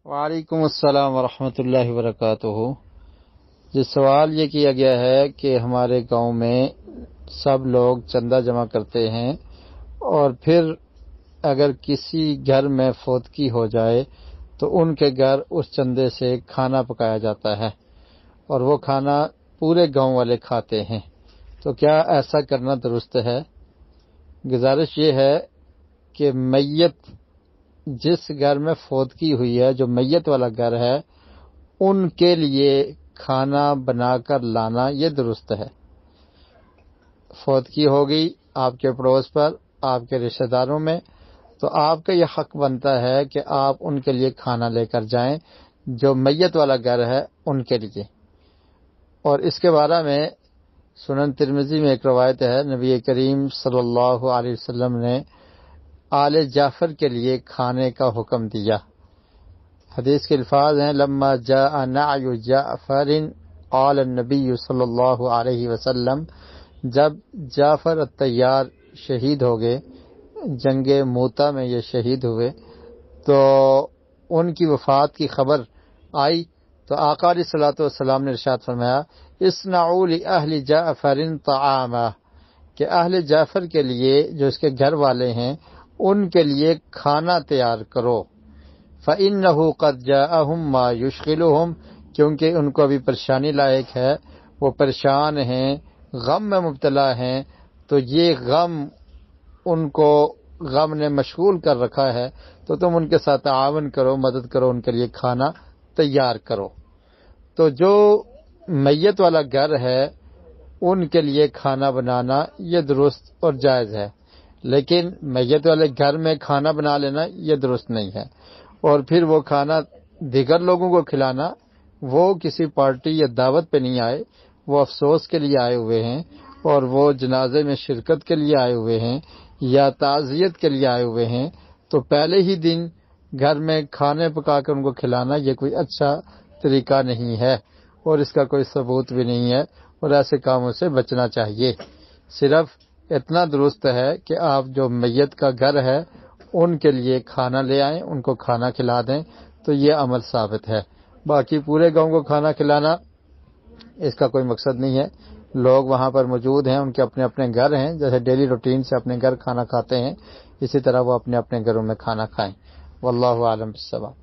وعلیکم السلام ورحمۃ اللہ وبرکاتہ۔ جس سوال یہ کیا گیا ہے کہ ہمارے گاؤں میں سب لوگ چندہ جمع کرتے ہیں اور پھر اگر کسی گھر میں فوتگی ہو جائے تو ان کے گھر اس چندے سے کھانا پکایا جاتا ہے اور وہ کھانا پورے گاؤں والے کھاتے ہیں، تو کیا ایسا کرنا درست ہے؟ گزارش یہ ہے کہ میت جس گھر میں فوتگی ہوئی ہے، جو میت والا گھر ہے، ان کے لیے کھانا بنا کر لانا یہ درست ہے۔ فوتگی ہو گئی آپ کے پڑوس پر، آپ کے رشتہ داروں میں، تو آپ کا یہ حق بنتا ہے کہ آپ ان کے لیے کھانا لے کر جائیں، جو میت والا گھر ہے ان کے لیے۔ اور اس کے بارے میں سنن ترمذی میں ایک روایت ہے، نبی کریم صلی اللہ علیہ وسلم نے آل جعفر کے لیے کھانے کا حکم دیا۔ حدیث کے الفاظ ہیں، لما جاء نعی جعفر قال النبی صلی اللہ علیہ وسلم، جب جعفر الطیار شہید ہو گئے، جنگ موتا میں یہ شہید ہوئے، تو ان کی وفات کی خبر آئی تو آقا علیہ الصلوۃ والسلام نے ارشاد فرمایا، اصنعوا لأہل جعفر طعاما، کہ اہل جعفر کے لیے جو اس کے گھر والے ہیں ان کے لیے کھانا تیار کرو، فَإِنَّهُ قَدْ جَاءَهُم مَّا يُشْغِلُهُمْ، کیونکہ ان کو ابھی پریشانی لاحق ہے، وہ پریشان ہیں، غم میں مبتلا ہیں، تو یہ غم ان کو غم نے مشغول کر رکھا ہے، تو تم ان کے ساتھ تعاون کرو، مدد کرو، ان کے لیے کھانا تیار کرو۔ تو جو میت والا گھر ہے ان کے لیے کھانا بنانا یہ درست اور جائز ہے، لیکن میت والے گھر میں کھانا بنا لینا یہ درست نہیں ہے، اور پھر وہ کھانا دیگر لوگوں کو کھلانا، وہ کسی پارٹی یا دعوت پہ نہیں آئے، وہ افسوس کے لیے آئے ہوئے ہیں، اور وہ جنازے میں شرکت کے لیے آئے ہوئے ہیں یا تعزیت کے لیے آئے ہوئے ہیں، تو پہلے ہی دن گھر میں کھانے پکا کر ان کو کھلانا یہ کوئی اچھا طریقہ نہیں ہے، اور اس کا کوئی ثبوت بھی نہیں ہے، اور ایسے کاموں سے بچنا چاہیے۔ صرف اتنا درست ہے کہ آپ جو میت کا گھر ہے ان کے لیے کھانا لے آئیں، ان کو کھانا کھلا دیں، تو یہ عمل ثابت ہے۔ باقی پورے گاؤں کو کھانا کھلانا اس کا کوئی مقصد نہیں ہے، لوگ وہاں پر موجود ہیں، ان کے اپنے اپنے گھر ہیں، جیسے ڈیلی روٹین سے اپنے گھر کھانا کھاتے ہیں، اسی طرح وہ اپنے اپنے گھروں میں کھانا کھائیں۔ واللہ اعلم بالصواب۔